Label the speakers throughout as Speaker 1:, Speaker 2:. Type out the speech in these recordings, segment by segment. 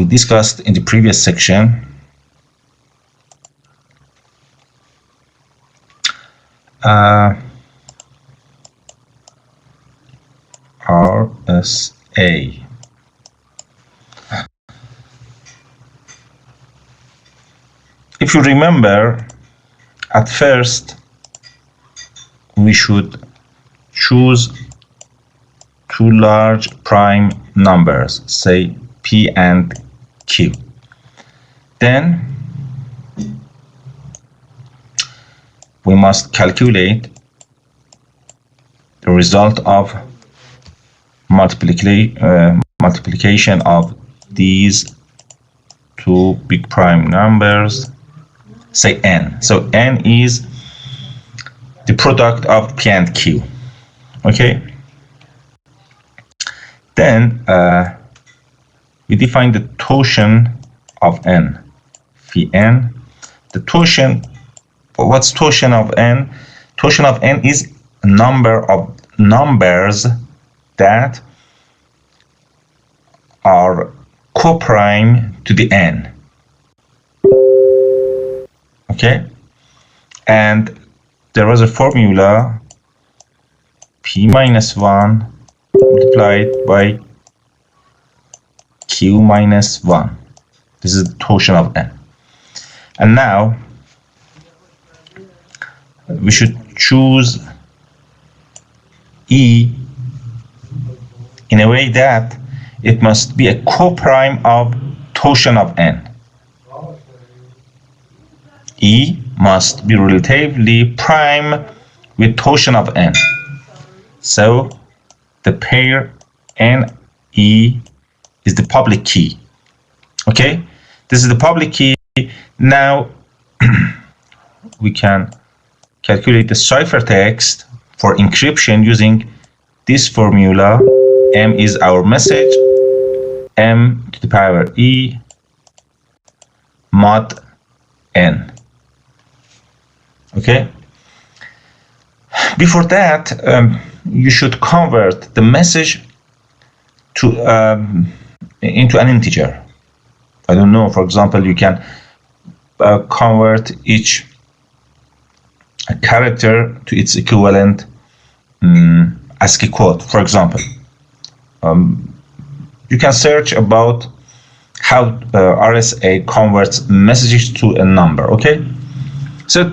Speaker 1: we discussed in the previous section. RSA. If you remember, at first we should choose two large prime numbers, say P and Q. Then we must calculate the result of multiplication of these two big prime numbers, say n. So n is the product of P and Q. Okay. Then we define the totient of n, phi n. The totient, what's totient of n? Totient of n is a number of numbers that are coprime to the n. Okay, and there was a formula p minus 1 multiplied by q minus 1. This is the totient of n. And now we should choose E in a way that it must be a coprime of totient of n. E must be relatively prime with totient of n. So the pair n e is the public key. Okay, this is the public key. Now we can calculate the ciphertext for encryption using this formula. M is our message, m to the power e mod n. Okay, before that you should convert the message to into an integer. I don't know, for example, you can convert each character to its equivalent ASCII code, for example. You can search about how RSA converts messages to a number. Okay, so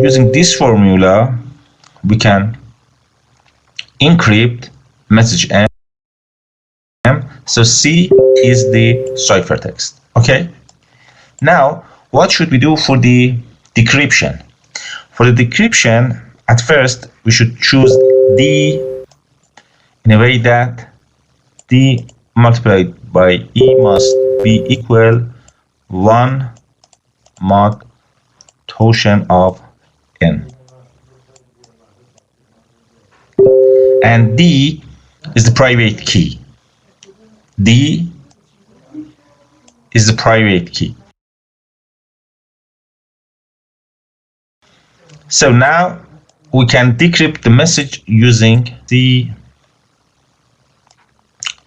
Speaker 1: using this formula we can encrypt message m. So C is the ciphertext. Okay, now what should we do for the decryption? For the decryption, at first we should choose D in a way that D multiplied by E must be equal 1 mod totient of n. And D is the private key. D is the private key. So now we can decrypt the message using D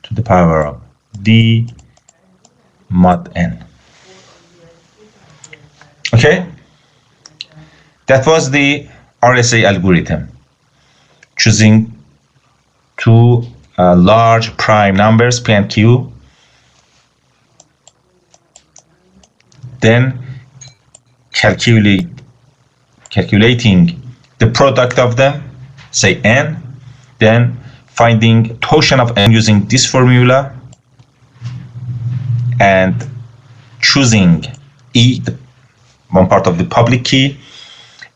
Speaker 1: to the power of D mod n. Okay, that was the RSA algorithm, choosing two large prime numbers P and Q, then calculating the product of them, say n, then finding totient of n using this formula, and choosing E, one part of the public key,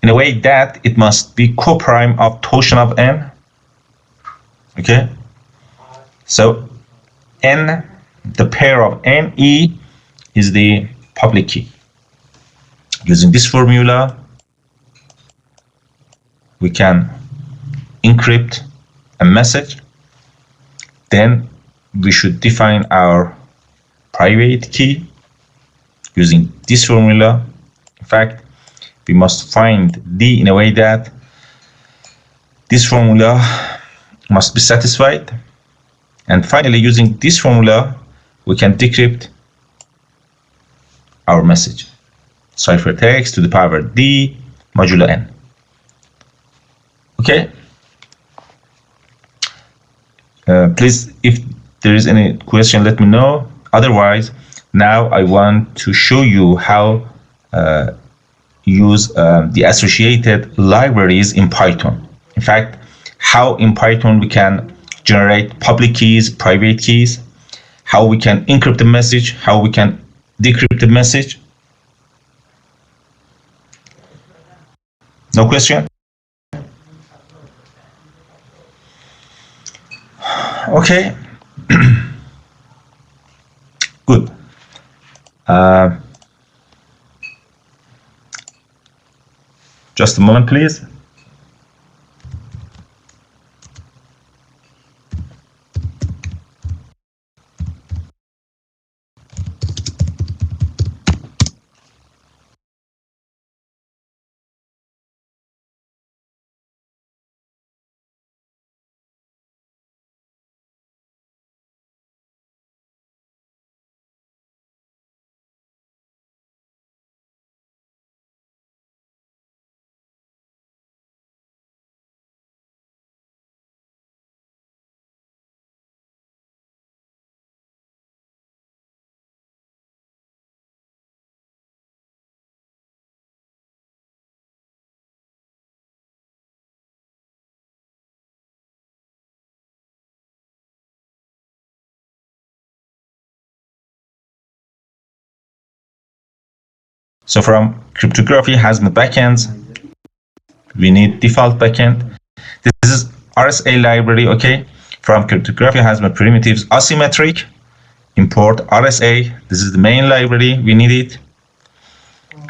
Speaker 1: in a way that it must be coprime of totient of n. Okay, so n, the pair of n e is the public key. Using this formula we can encrypt a message. Then we should define our private key using this formula. In fact, we must find D in a way that this formula must be satisfied. And finally, using this formula, we can decrypt our message. Ciphertext to the power d modulo n. Okay. Please, if there is any question, let me know. Otherwise, now I want to show you how use the associated libraries in Python. In fact, how in Python we can generate public keys, private keys, how we can encrypt the message, how we can decrypt the message. No question? Okay. Good. Just a moment, please. So from cryptography has the backends, we need default backend. This is RSA library, okay? From cryptography has the primitives asymmetric, import RSA. This is the main library, we need it.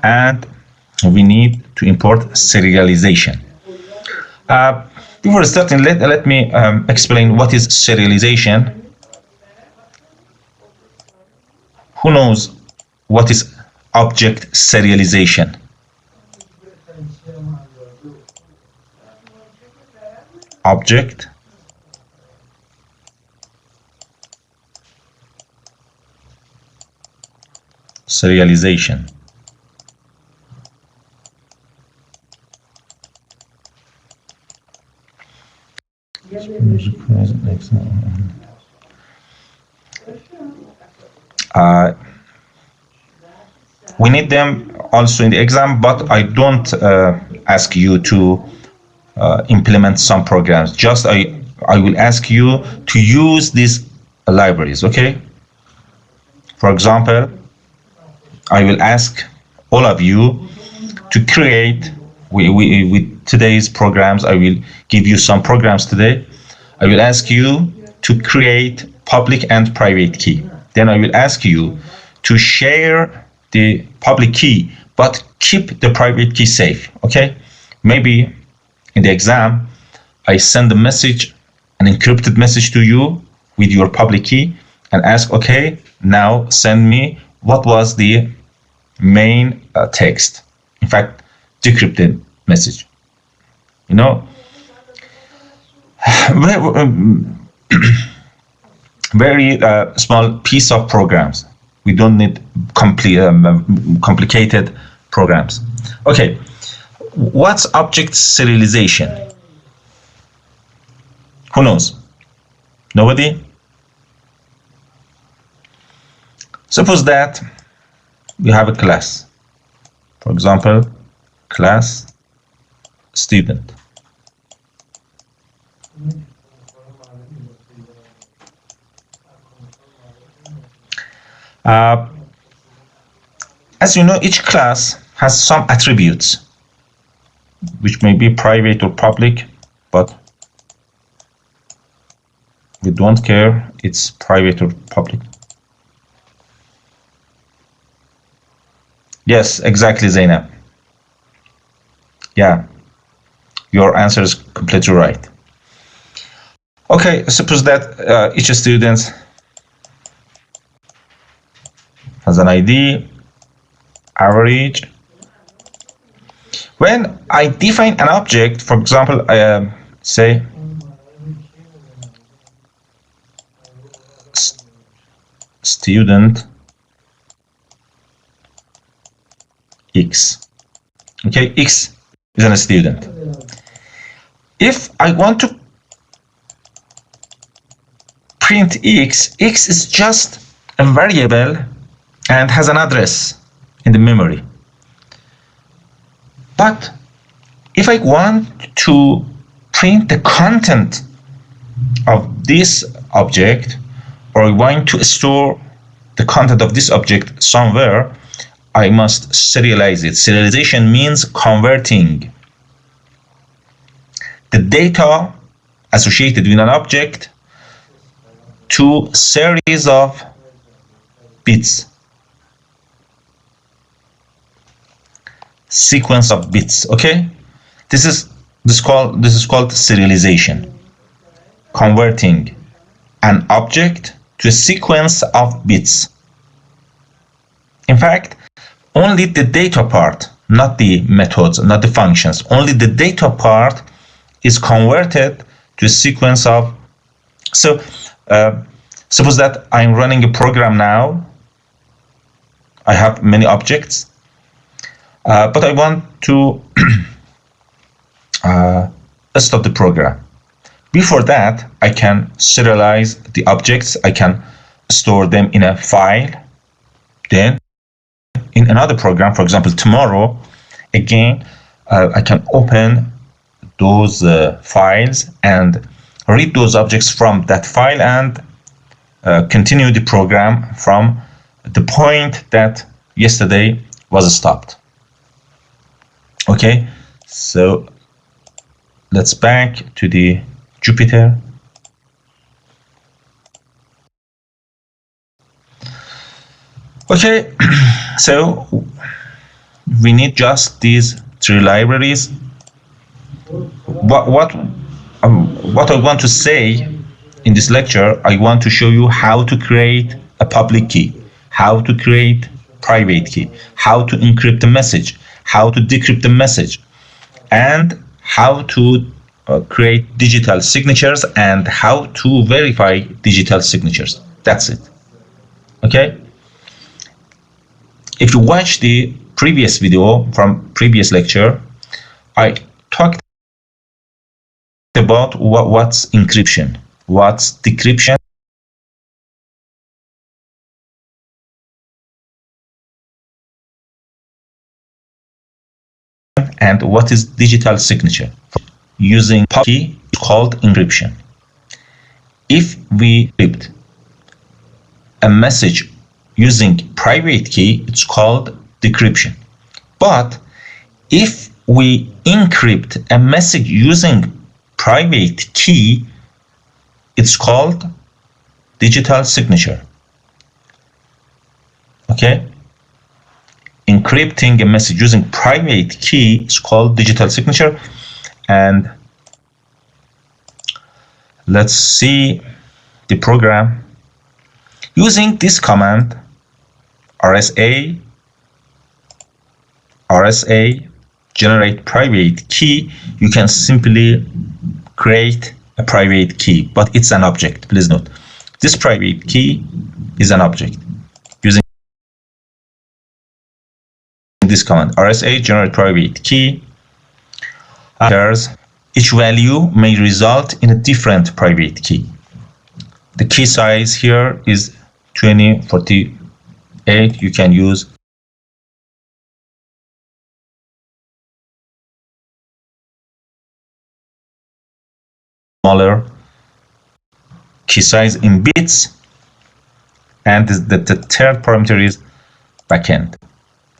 Speaker 1: And we need to import serialization. Before starting, let me explain what is serialization. Who knows what is object serialization? Object serialization. We need them also in the exam, but I don't ask you to implement some programs. Just I will ask you to use these libraries, okay? For example, I will ask all of you to create, with today's programs, I will give you some programs today. I will ask you to create public and private key. Then I will ask you to share the public key, but keep the private key safe, okay? Maybe in the exam, I send a message, an encrypted message to you with your public key and ask, okay, now send me what was the main text. In fact, decrypted message. You know, very small piece of programs. We don't need complicated programs. Okay, what's object serialization? Who knows? Nobody? Suppose that we have a class. For example, class student. As you know, each class has some attributes, which may be private or public, but we don't care it's private or public. Yes, exactly, Zainab. Yeah, your answer is completely right. Okay, suppose that each student has an ID, average. When I define an object, for example, I say student X. Okay, X is a student. If I want to print X, X is just a variable and has an address in the memory. But if I want to print the content of this object, or I want to store the content of this object somewhere, I must serialize it. Serialization means converting the data associated with an object to series of bits, sequence of bits. Okay, this is called serialization, converting an object to a sequence of bits. In fact, only the data part, not the methods, not the functions, only the data part is converted to a sequence of. So suppose that I'm running a program now. I have many objects, but I want to stop the program. Before that, I can serialize the objects. I can store them in a file. Then in another program, for example, tomorrow, again, I can open those files and read those objects from that file and continue the program from the point that yesterday was stopped. Okay, so let's back to the Jupyter. Okay, so we need just these three libraries. What I want to say in this lecture, I want to show you how to create a public key, how to create private key, how to encrypt a message, how to decrypt the message, and how to create digital signatures and how to verify digital signatures. That's it. Okay. If you watch the previous video from previous lecture, I talked about what's encryption, what's decryption, and what is digital signature. Using public key, it's called encryption. If we encrypt a message using private key, it's called decryption. But if we encrypt a message using private key, it's called digital signature. Okay? Encrypting a message using private key is called digital signature. And let's see the program. Using this command, RSA generate private key, you can simply create a private key, but it's an object. Please note, this private key is an object. Using this command, RSA generate private key, each value may result in a different private key. The key size here is 2048. You can use smaller key size in bits, and the third parameter is backend.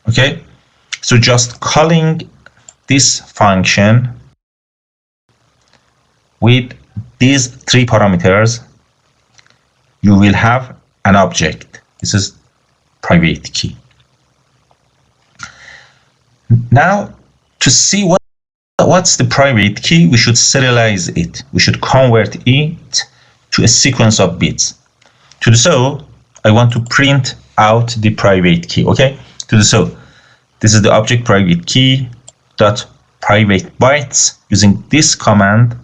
Speaker 1: Okay, so just calling this function with these three parameters, you will have an object. This is private key. Now, to see what's the private key, we should serialize it. We should convert it to a sequence of bits. To do so, I want to print out the private key. Okay, to do so, this is the object private key dot private bytes. Using this command,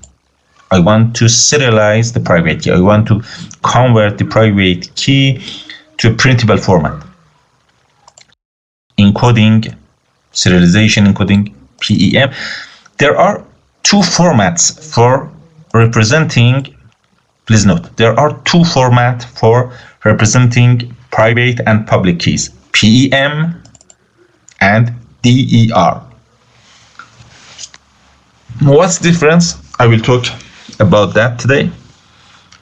Speaker 1: I want to serialize the private key. I want to convert the private key to a printable format, encoding serialization encoding, PEM. There are two formats for representing. Please note, there are two formats for representing private and public keys, PEM and DER. What's the difference? I will talk about that today.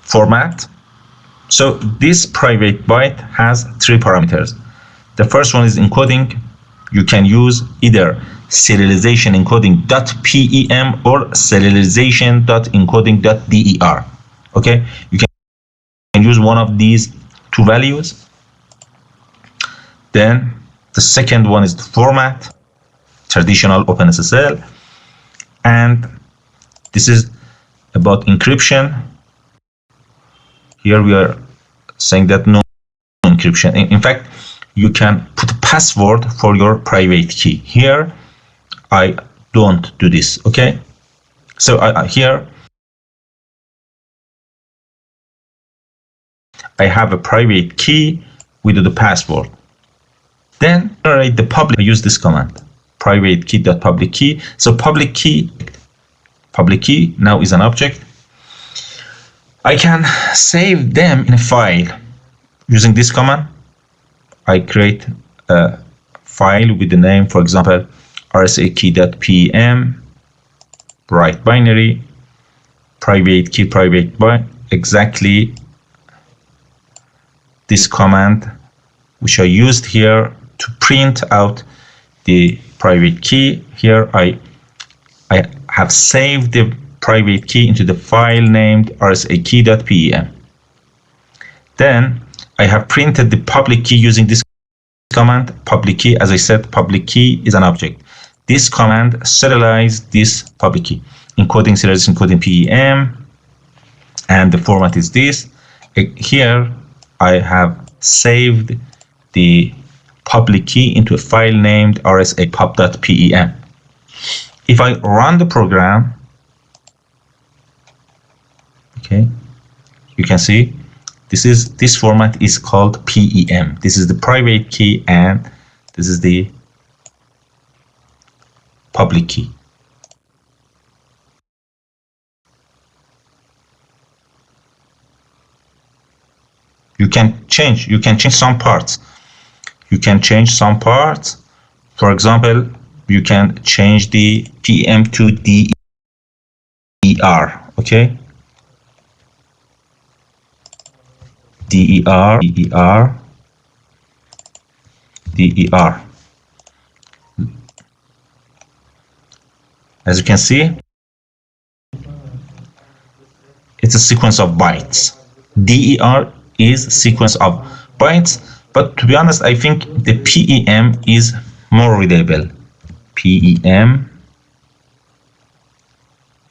Speaker 1: Format. So this private byte has three parameters. The first one is encoding. You can use either serialization encoding.pem or serialization.encoding.der. Okay, you can use one of these two values. Then the second one is the format, traditional OpenSSL, and this is about encryption. Here we are saying that no encryption. In fact, you can put a password for your private key. Here I don't do this. Okay, so here I have a private key with the password. Then generate the public. I use this command, private key.public key. So public key now is an object. I can save them in a file using this command. I create a file with the name, for example, rsakey.pem, write binary, private key, private byte, exactly this command which I used here to print out the private key. Here I have saved the private key into the file named rsakey.pem. Then I have printed the public key using this command. Public key, as I said, public key is an object. This command serialized this public key, encoding, serialization, encoding PEM, and the format is this. Here I have saved the public key into a file named rsapub.pem. If I run the program, okay, you can see this format is called PEM. This is the private key and this is the public key. You can change some parts. For example, you can change the PEM to DER. Okay, DER. As you can see, it's a sequence of bytes. DER is a sequence of bytes, but to be honest, I think the PEM is more readable. PEM.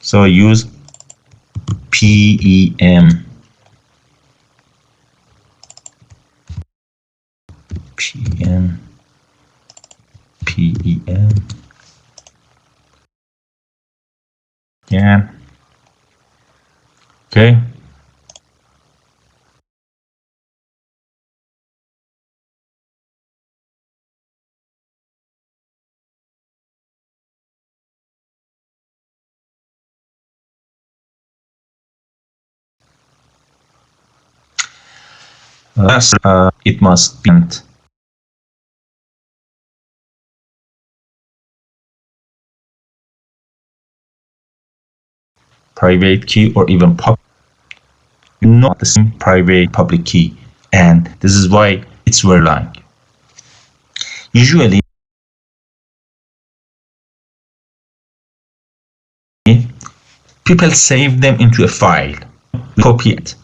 Speaker 1: So I use PEM. PEM. Yeah. Okay. It must be private key or even public, not the same private public key, and this is why it's very long. Usually people save them into a file, copy it,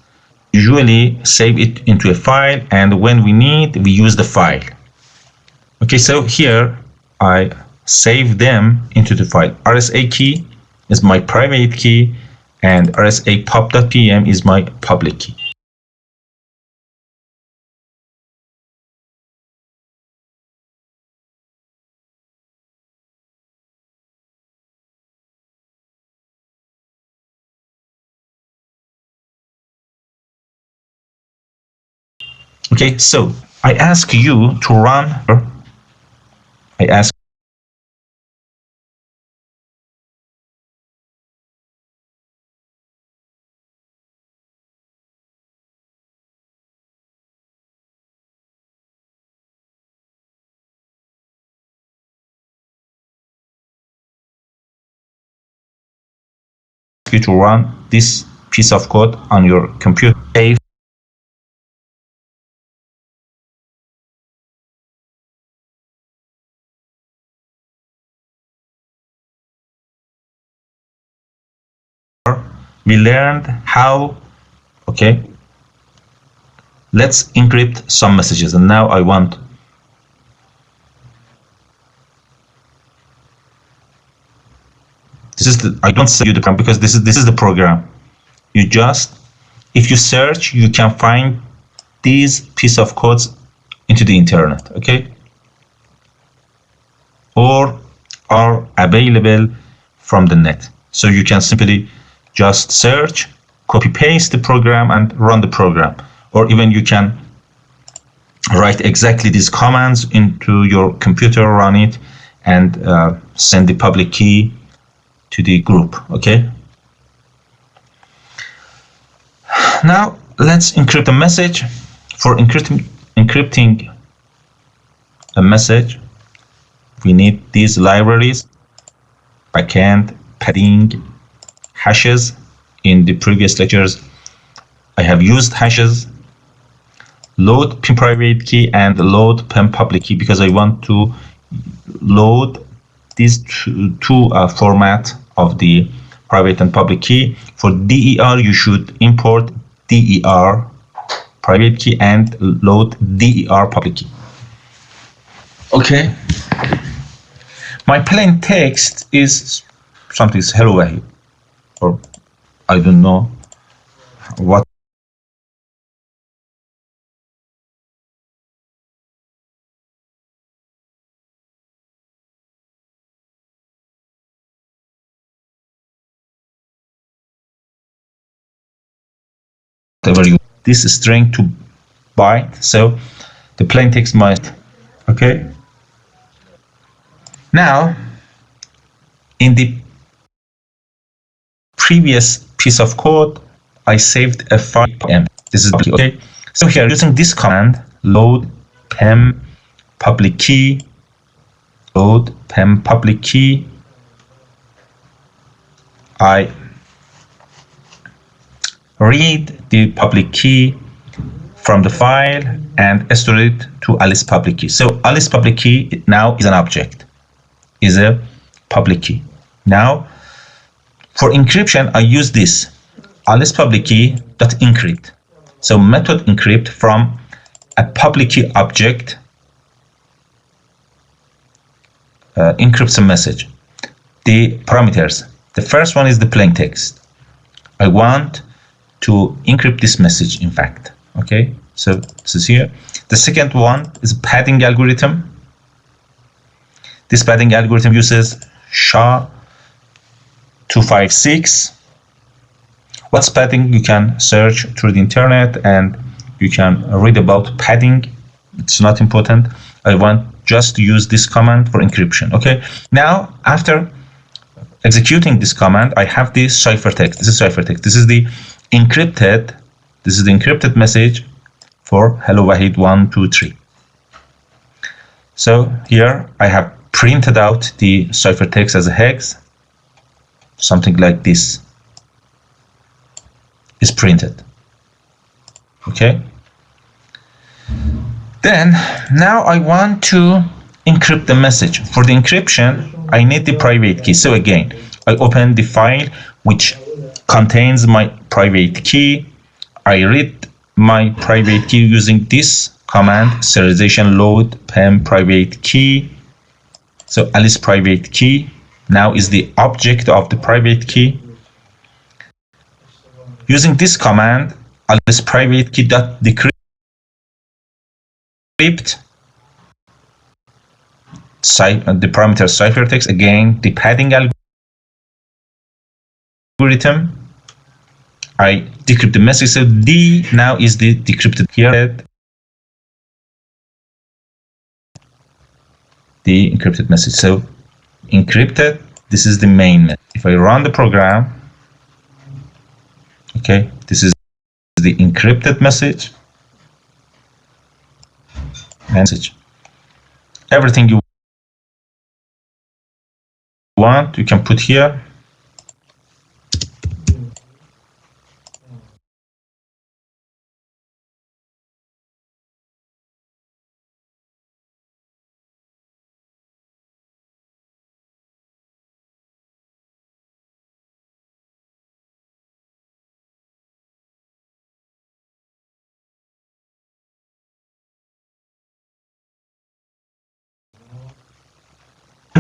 Speaker 1: usually save it into a file, and when we need, we use the file. Okay, so here I save them into the file. RSA key is my private key and rsapub.pem is my public key. Okay, so I ask you to run you to run this piece of code on your computer. We learned how, okay, let's encrypt some messages, and now I want this is the, I don't say you the program because this is the program. You just, if you search, you can find these piece of codes into the internet, okay, or are available from the net. So you can simply just search, copy paste the program and run the program, or even you can write exactly these commands into your computer, run it, and send the public key to the group. Okay, now let's encrypt a message. For encrypting a message, we need these libraries: backend, padding, hashes. In the previous lectures I have used hashes, load PIM private key and load PIM public key, because I want to load these two format of the private and public key. For DER you should import DER private key and load DER public key. Okay, my plain text is something hello Wahid, or I don't know what. Whatever you, this string to byte, so the plain text might. Okay, now in the previous piece of code I saved a file. This is okay. So here using this command, load PIM public key, load PIM public key, I read the public key from the file and store it to Alice public key. So Alice public key now is an object, is a public key. Now for encryption I use this Alice public key dot encrypt. So method encrypt from a public key object encrypts a message. The parameters, the first one is the plain text. I want to encrypt this message, in fact. Okay, so this is here. The second one is padding algorithm. This padding algorithm uses SHA-256. What's padding? You can search through the internet and you can read about padding. It's not important. I want just to use this command for encryption. Okay, now after executing this command, I have this ciphertext. This is ciphertext. This is the encrypted message for hello Wahid 1 2 3. So here I have printed out the ciphertext as a hex. Something like this is printed. Okay, then now I want to encrypt the message. For the encryption I need the private key. So again I open the file which contains my private key. I read my private key using this command, serialization load PIM private key. So Alice private key now is the object of the private key. Using this command, Alice private key dot decrypt the parameter ciphertext, again the padding algorithm. I decrypt the message. So D now is the decrypted here. The encrypted message. So encrypted, this is the main message. If I run the program, okay, this is the encrypted message. Message. Everything you want, you can put here.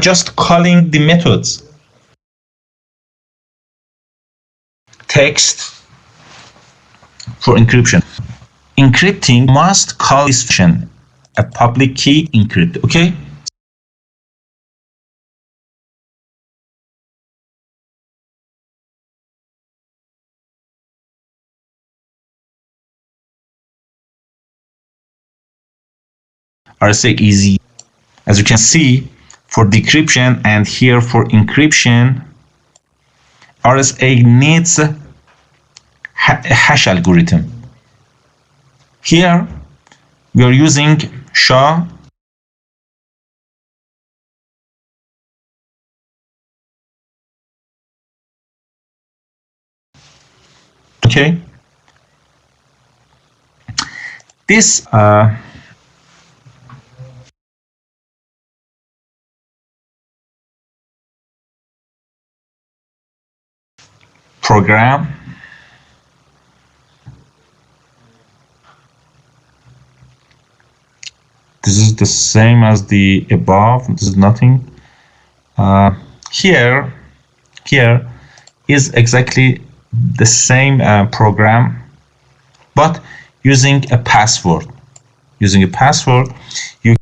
Speaker 1: just calling the methods. Text for encryption. Encrypting must call this function a public key encrypt, okay? RSA easy. As you can see, for decryption and here for encryption, RSA needs a hash algorithm. Here we are using SHA. Okay. This program this is the same as the above. This is nothing. Here is exactly the same program, but using a password. Using a password, you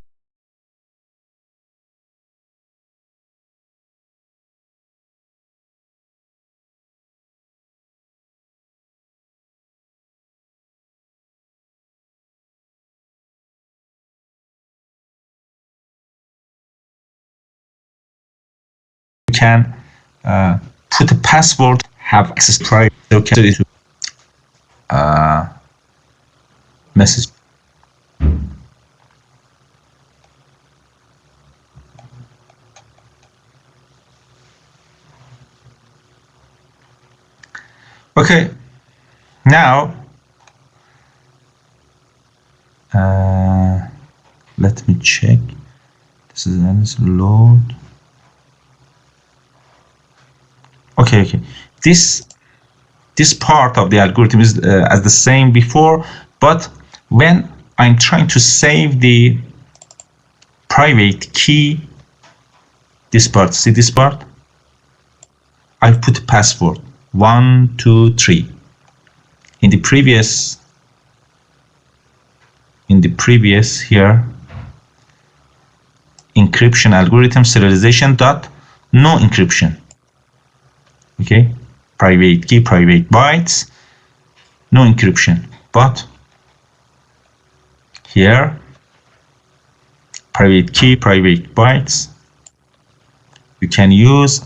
Speaker 1: can put a password, have access private, okay, to message. Okay, now let me check. This is load. Okay. This part of the algorithm is as the same before, but when I'm trying to save the private key, this part, see this part? I put password 1, 2, 3. In the previous here, encryption algorithm serialization dot no encryption. Okay, private key, private bytes, no encryption. But here, private key, private bytes, you can use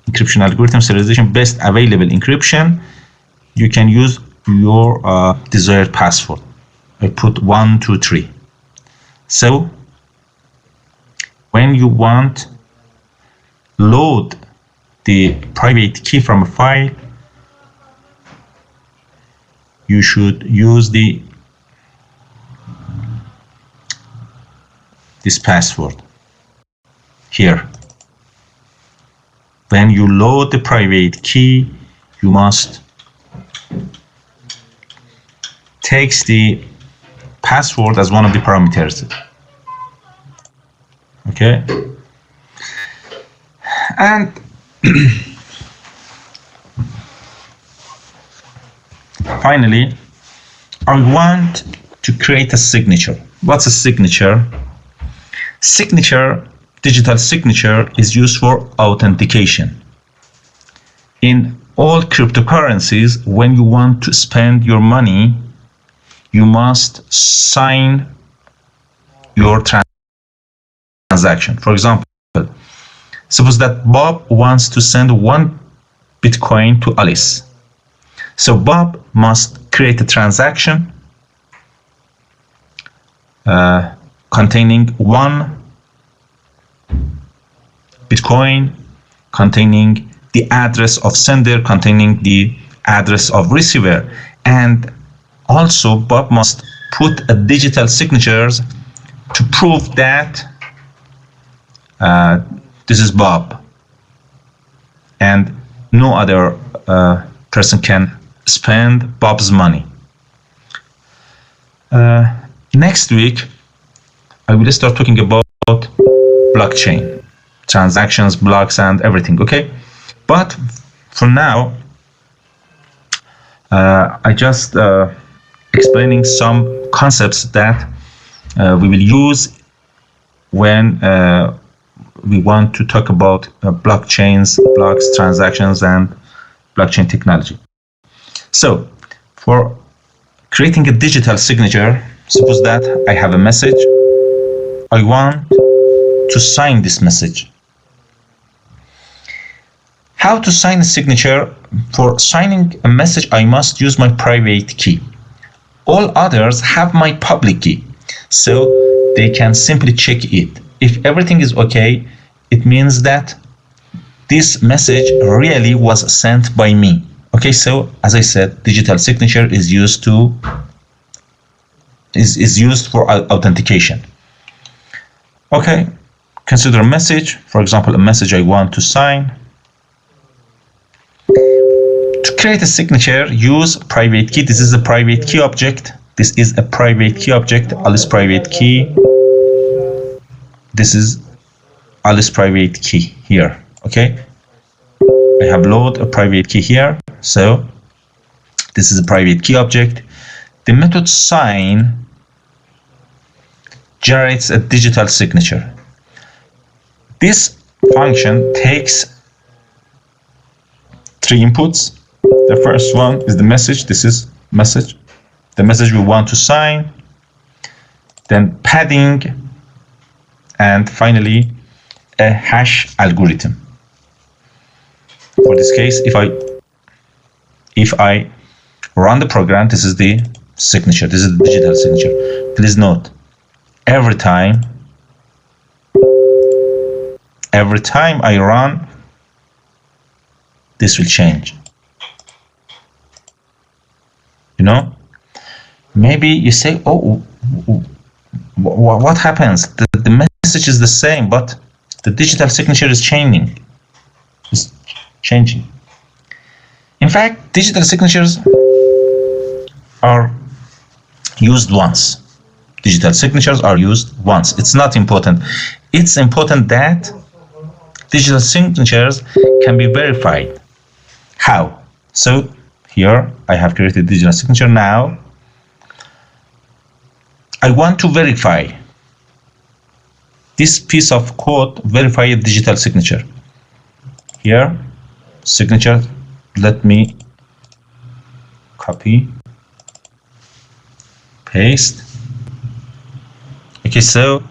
Speaker 1: encryption algorithm serialization best available encryption. You can use your desired password. I put 1, 2, 3. So when you want load the private key from a file, you should use this password here. When you load the private key, you must take the password as one of the parameters. Okay, and finally, I want to create a signature. What's a signature? Digital signature is used for authentication. In all cryptocurrencies, when you want to spend your money, you must sign your transaction. For example, suppose that Bob wants to send 1 Bitcoin to Alice. So Bob must create a transaction containing 1 Bitcoin, containing the address of sender, containing the address of receiver, and also Bob must put a digital signatures to prove that this is Bob, and no other person can spend Bob's money. Next week, I will start talking about blockchain. transactions, blocks, and everything. Okay, but for now, I just explaining some concepts that we will use when we want to talk about blockchains, blocks, transactions, and blockchain technology. So for creating a digital signature, suppose that I have a message. I want to sign this message. How to sign a signature? For signing a message, I must use my private key. All others have my public key, so they can simply check it. If everything is okay, it means that this message really was sent by me. Okay, so as I said, digital signature is used to is used for authentication. Okay, consider a message, for example, a message I want to sign. To create a signature, use private key. This is a private key object. This is a private key object, Alice private key. This is Alice private key here. Okay, I have load a private key here. So this is a private key object. The method sign generates a digital signature. This function takes 3 inputs. The first one is the message. This is message, the message we want to sign, then padding, and finally a hash algorithm. For this case, if I run the program, this is the signature, this is the digital signature. Please note, every time I run, this will change. You know, maybe you say, oh, what happens? The message is the same, but the digital signature is changing. It's changing. In fact, digital signatures are used once. Digital signatures are used once. It's not important. It's important that digital signatures can be verified. How? So here I have created digital signature. Now I want to verify this piece of code, verify a digital signature. Here, signature, let me copy, paste. Okay, so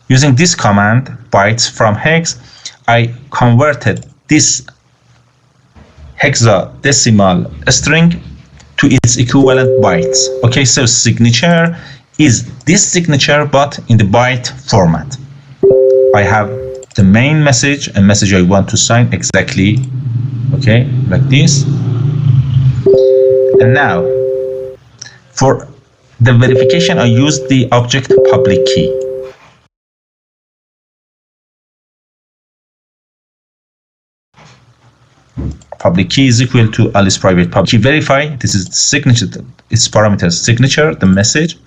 Speaker 1: using this command, bytes from hex, I converted this hexadecimal string to its equivalent bytes. Okay, so signature is this signature, but in the byte format. I have the main message, a message I want to sign exactly, okay, like this. And now, for the verification, I use the object public key. Public key is equal to Alice private public key. Verify, this is the signature, its parameters, signature, the message,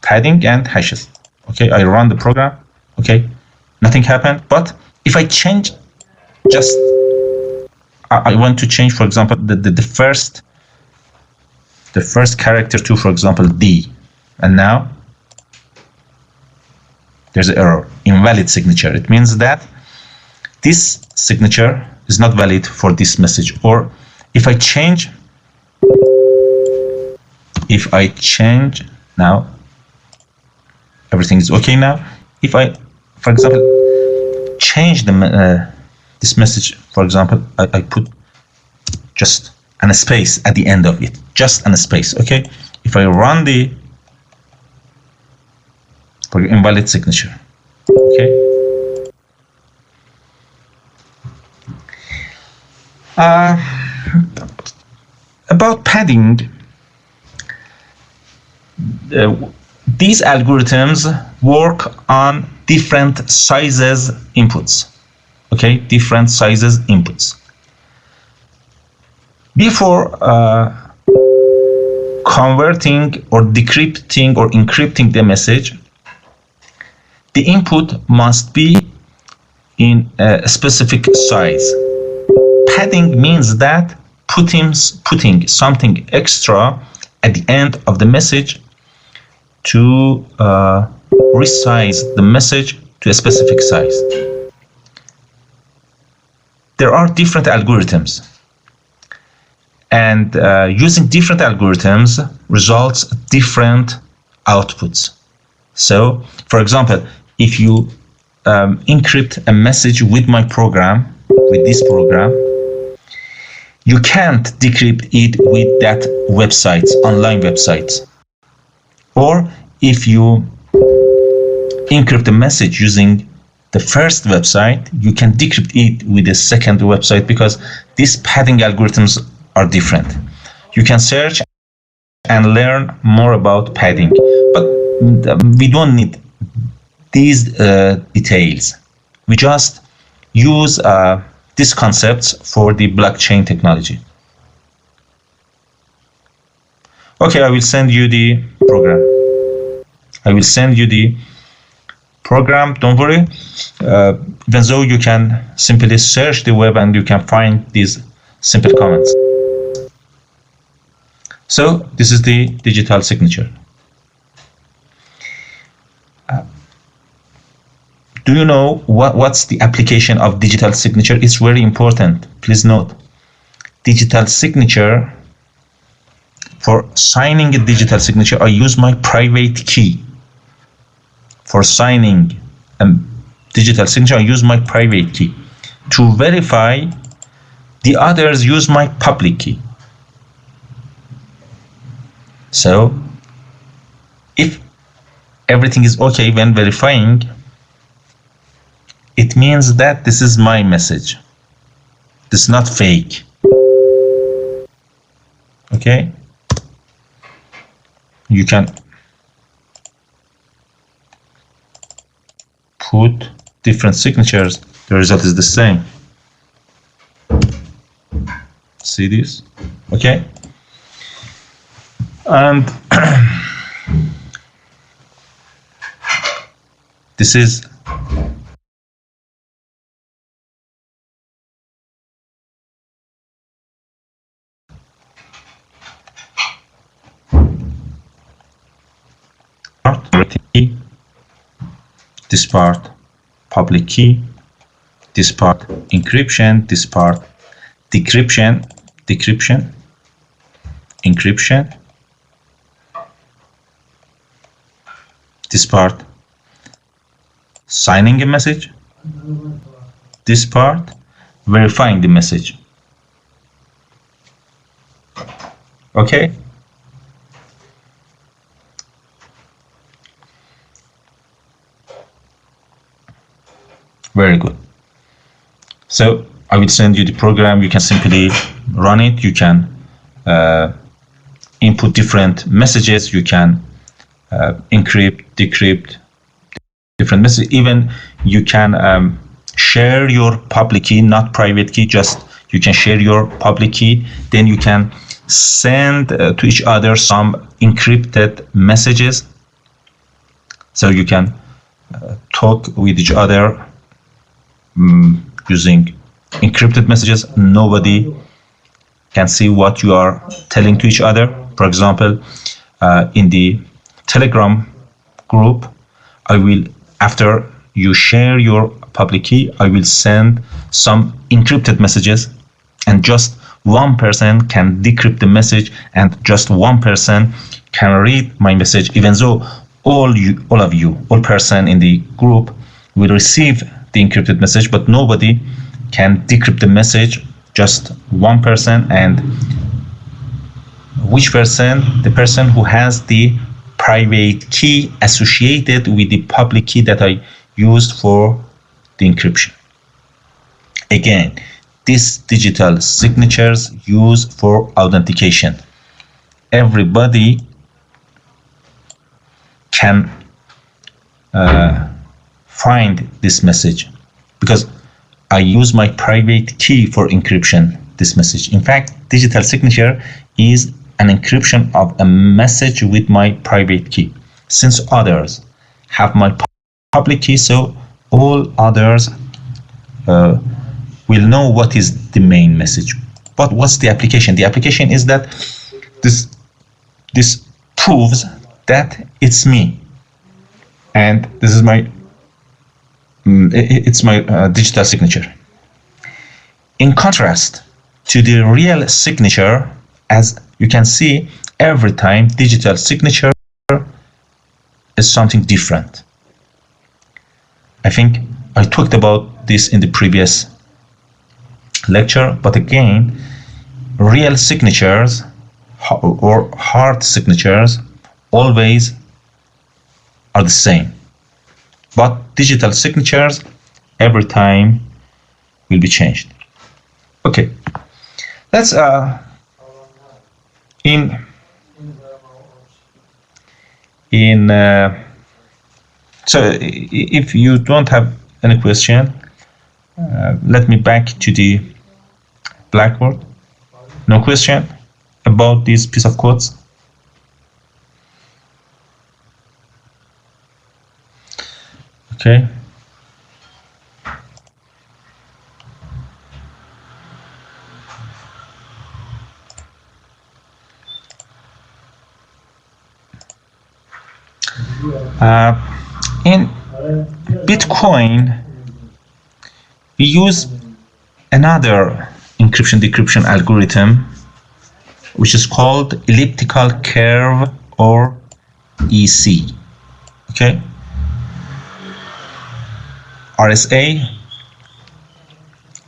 Speaker 1: padding, and hashes. Okay, I run the program. Okay, nothing happened. But if I change, just I want to change, for example, the first character to, for example, D, and now there's an error, invalid signature. It means that this signature is not valid for this message. Or if I change now, everything is okay now. If I, for example, change this message, for example, I put just a space at the end of it, just a space. Okay, if I run the for invalid signature. Okay. About padding, these algorithms work on different sizes inputs. Okay, different sizes inputs. Before converting or decrypting or encrypting the message, the input must be in a specific size. Padding means that putting something extra at the end of the message to resize the message to a specific size. There are different algorithms, and using different algorithms results different outputs. So, for example, if you encrypt a message with my program, with this program, you can't decrypt it with that websites, online websites. Or if you encrypt a message using the first website, you can decrypt it with the second website, because these padding algorithms are different. You can search and learn more about padding, but we don't need these details. We just use these concepts for the blockchain technology. Okay, I will send you the program. Don't worry. Even though you can simply search the web and you can find these simple comments. So this is the digital signature. Do you know what's the application of digital signature? It's very important. Please note, digital signature, for signing a digital signature, I use my private key. For signing a digital signature, I use my private key. To verify, the others use my public key. So, if everything is okay when verifying, it means that this is my message. This is not fake. Okay? You can put different signatures. The result is the same. See this? Okay? And this is key, this part public key, this part encryption, this part decryption, encryption, this part signing a message, this part verifying the message. Okay? Very good. So I will send you the program. You can simply run it. You can input different messages. You can encrypt, decrypt different messages. Even you can share your public key, not private key. Just you can share your public key. Then you can send to each other some encrypted messages. So you can talk with each other using encrypted messages. Nobody can see what you are telling to each other. For example, in the Telegram group, I will, after you share your public key, I will send some encrypted messages, and just one person can decrypt the message, and just one person can read my message, even though all person in the group will receive the encrypted message, but nobody can decrypt the message, just one person. And which person? The person who has the private key associated with the public key that I used for the encryption. Again, these digital signatures used for authentication. Everybody can find this message, because I use my private key for encryption this message. In fact, digital signature is an encryption of a message with my private key. Since others have my public key, so all others will know what is the main message. But what's the application? The application is that this proves that it's me, and this is my it's my digital signature. In contrast to the real signature, as you can see, every time digital signature is something different. I think I talked about this in the previous lecture, but again, real signatures or hard signatures always are the same, but digital signatures every time will be changed. Okay, let's so if you don't have any question, let me back to the Blackboard. No question about this piece of codes? Okay. In Bitcoin, we use another encryption decryption algorithm, which is called elliptical curve, or EC. Okay. RSA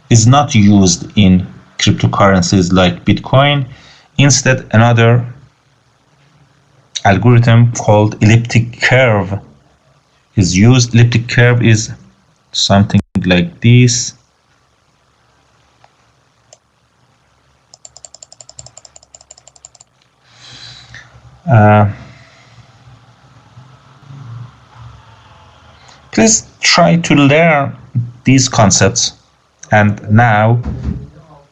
Speaker 1: is not used in cryptocurrencies like Bitcoin. Instead, another algorithm called elliptic curve is used. Elliptic curve is something like this. Please try to learn these concepts, and now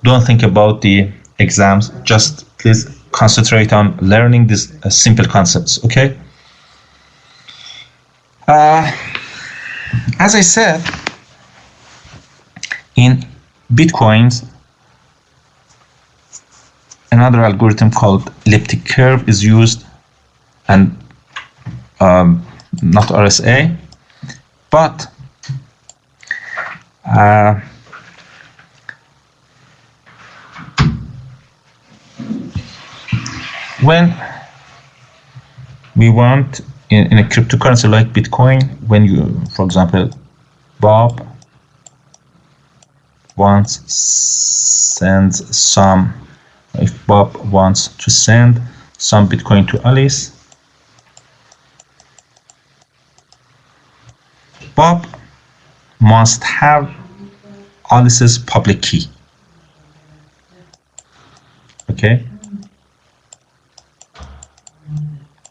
Speaker 1: don't think about the exams, just please concentrate on learning these simple concepts. Okay. As I said, in Bitcoins, another algorithm called elliptic curve is used, and not RSA, but when we want in a cryptocurrency like Bitcoin, when you, for example, Bob sends some, if Bob wants to send some Bitcoin to Alice, Bob must have Alice's public key. Okay,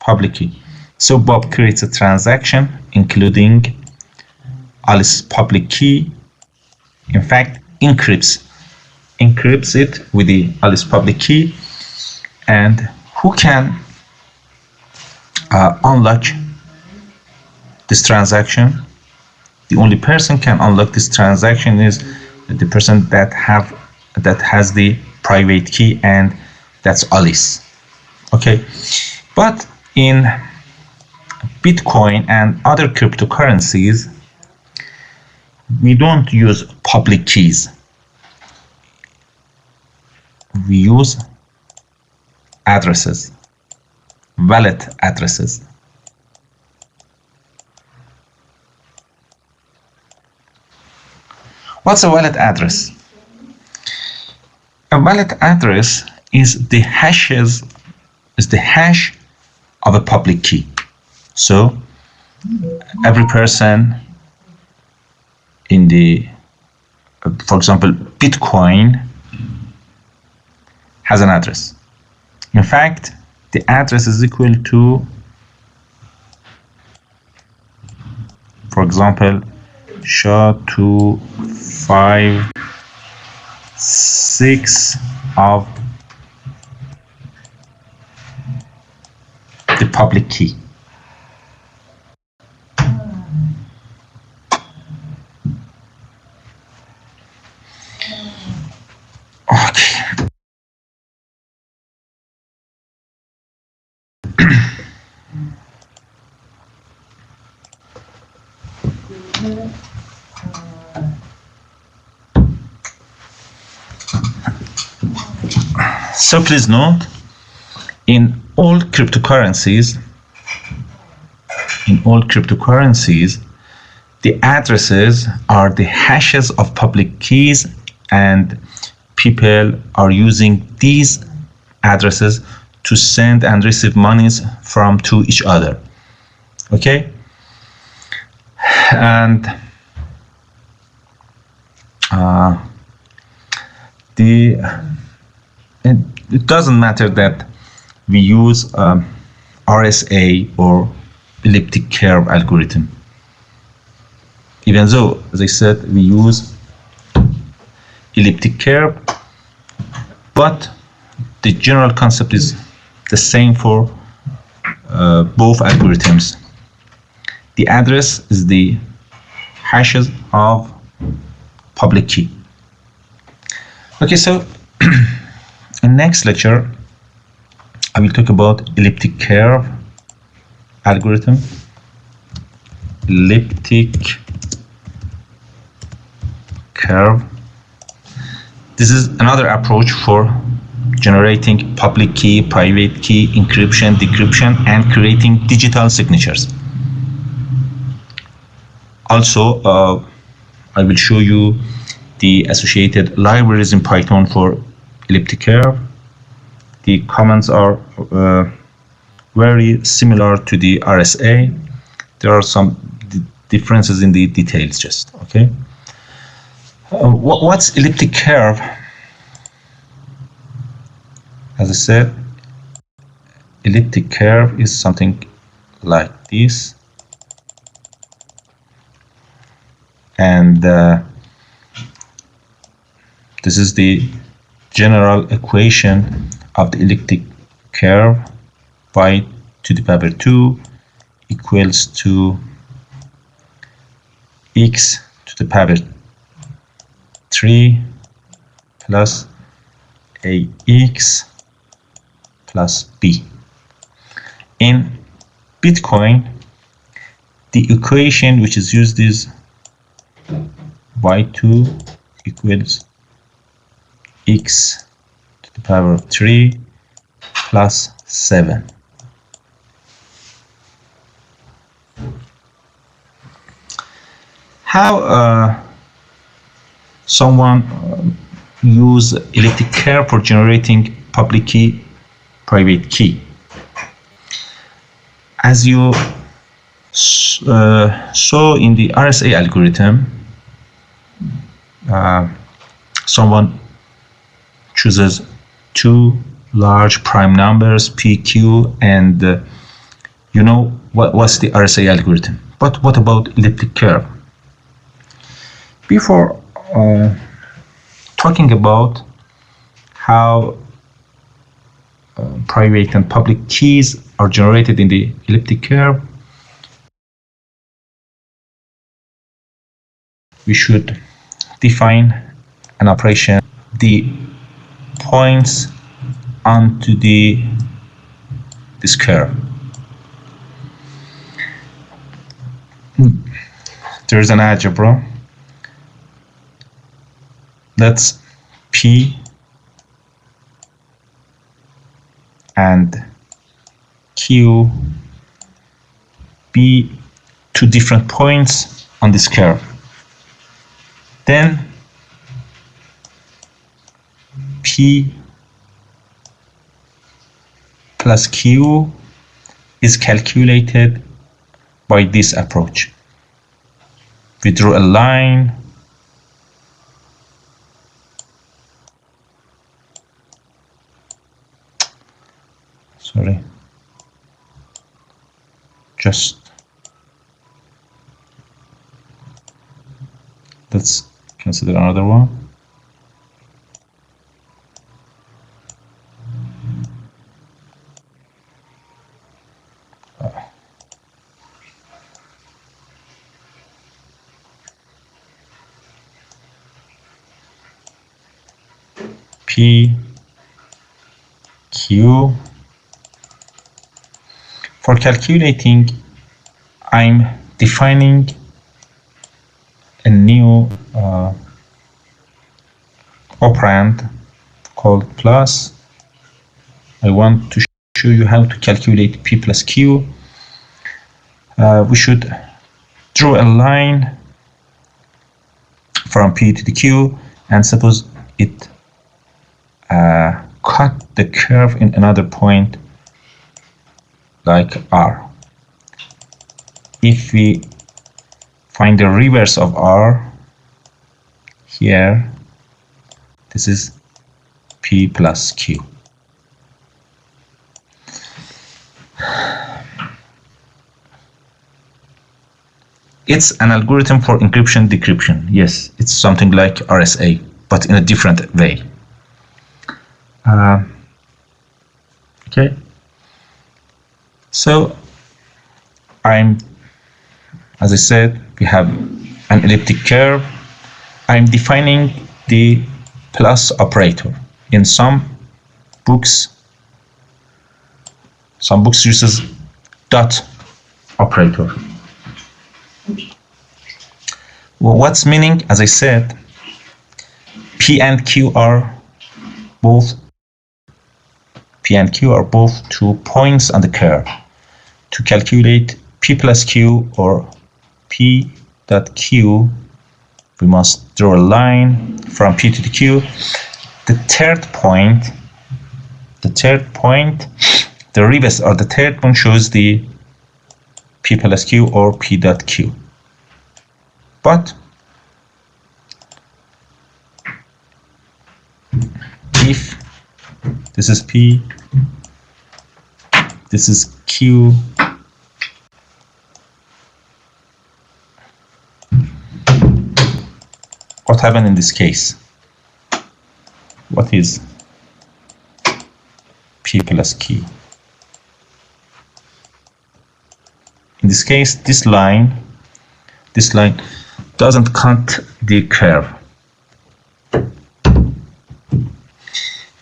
Speaker 1: public key. So Bob creates a transaction including Alice's public key. In fact, encrypts it with the Alice public key, and who can unlock this transaction? The only person can unlock this transaction is the person that has the private key, and that's Alice. Okay, but in Bitcoin and other cryptocurrencies, we don't use public keys. We use addresses, wallet addresses. What's a wallet address? A wallet address is the hash of a public key. So every person in the, for example, Bitcoin has an address. In fact, the address is equal to, for example, SHA-256 of the public key. So please note, in all cryptocurrencies, the addresses are the hashes of public keys, and people are using these addresses to send and receive monies from to each other. Okay, and it doesn't matter that we use RSA or elliptic curve algorithm. Even though, as I said, we use elliptic curve, but the general concept is the same for both algorithms. The address is the hashes of public key. Okay, so in next lecture, I will talk about elliptic curve algorithm. Elliptic curve. This is another approach for generating public key, private key, encryption, decryption, and creating digital signatures. Also, I will show you the associated libraries in Python for elliptic curve. The commands are very similar to the RSA. There are some differences in the details just, okay? What's elliptic curve? As I said, elliptic curve is something like this. And this is the general equation of the elliptic curve. Y to the power 2 equals to x to the power 3 plus ax plus b. In Bitcoin, the equation which is used is y2 equals x to the power of 3 plus 7. How someone use elliptic curve for generating public key, private key? As you saw in the RSA algorithm, someone chooses two large prime numbers PQ, and you know what's the RSA algorithm. But what about elliptic curve? Before talking about how private and public keys are generated in the elliptic curve, we should define an operation, the points onto this curve. There's an algebra. Let's P and Q be two different points on this curve. Then P plus Q is calculated by this approach. We draw a line, sorry, just let's consider another one. P, Q, For calculating, I'm defining a new operand called plus. I want to show you how to calculate p plus q. We should draw a line from p to the q, and suppose it cut the curve in another point like r. If we find the reverse of r here, this is p plus q. It's an algorithm for encryption decryption. Yes, it's something like RSA, but in a different way. Okay. So as I said, we have an elliptic curve. I'm defining the plus operator. In some books uses dot operator. Well, what's meaning? As I said, p and q are both 2 points on the curve. To calculate p plus q or p dot q, we must draw a line from p to the q. The third point, the reverse or the third point shows the p plus q or p dot q. But if this is p, this is q, what happened in this case? What is p plus q? In this case, this line doesn't cut the curve.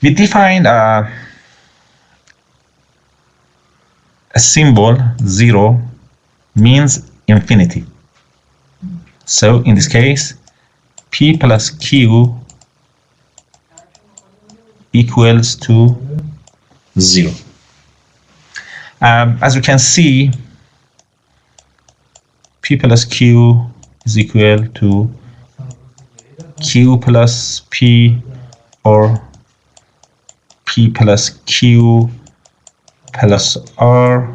Speaker 1: We defined a symbol 0 means infinity. So in this case, p plus q equals to 0. As you can see, p plus q is equal to q plus p or p plus q plus r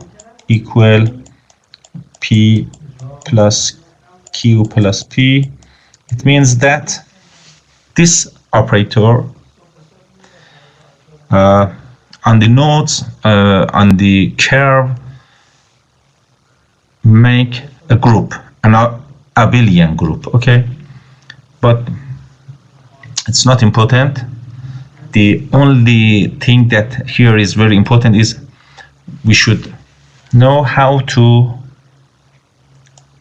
Speaker 1: equal p plus q plus p. It means that this operator on the nodes on the curve make a group, an abelian group, okay? But it's not important. The only thing that here is very important is we should know how to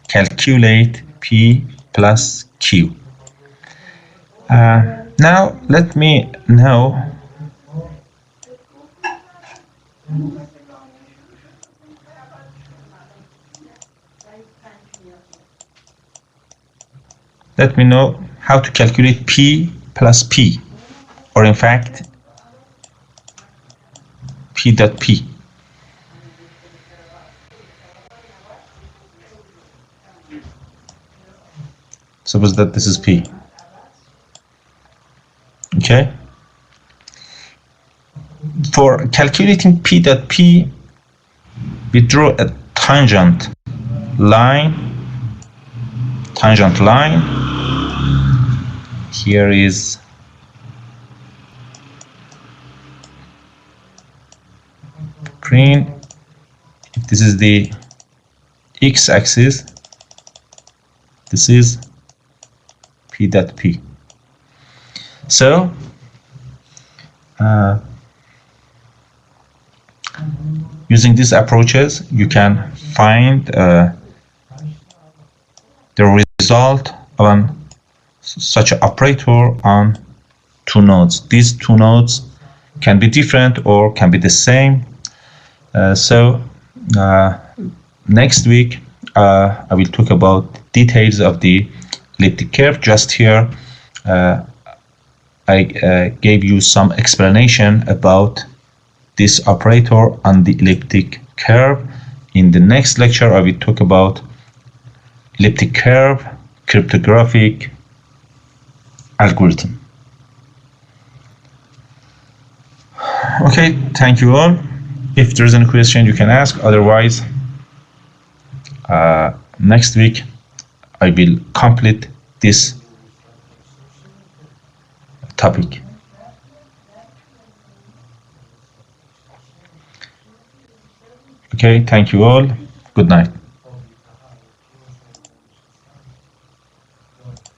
Speaker 1: calculate p plus q. Now let me know how to calculate p plus p, or in fact p dot p. Suppose that this is p. Okay. For calculating p dot p, we draw a tangent line. Here is green. If this is the x-axis, this is p dot p. So using these approaches, you can find the result of such an operator on two nodes. These two nodes can be different or can be the same. So Next week I will talk about details of the elliptic curve. Just here I gave you some explanation about this operator on the elliptic curve. In the next lecture I will talk about elliptic curve cryptographic algorithm. Okay, thank you all. If there's any question you can ask, otherwise next week I will complete this topic. Okay, thank you all. Good night.